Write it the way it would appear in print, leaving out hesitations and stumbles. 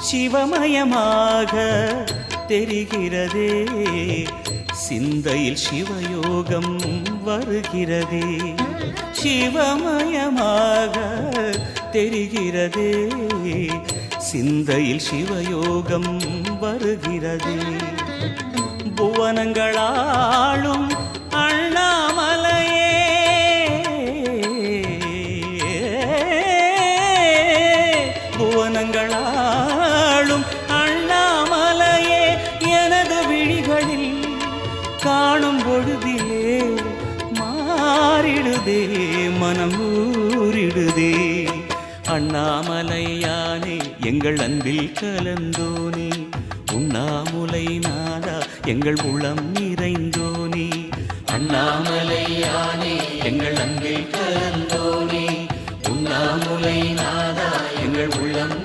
சிவமயமாக தெரிகிறதே, சிந்தையில் சிவயோகம் வருகிறதே. சிவமயமாக தெரிகிறதே, சிந்தையில் சிவயோகம் வருகிறதே. புவனங்களாளும் அண்ணாமலையே, புவனங்களாளும் அண்ணாமலையே, எனது விழிகளில் காணும் பொழுதிலே மாறிடுதே, மனம் ஊறிடுதே. அண்ணாமலையானே எங்கள் அன்பில் கலந்தோனே, உண்ணாமுலை நாதா எங்கள் உளம் நிறைந்தோனே. அண்ணாமலையானே எங்கள் அன்பில் கலந்தோனே, உண்ணாமுலை நாதா எங்கள் உள்ளம்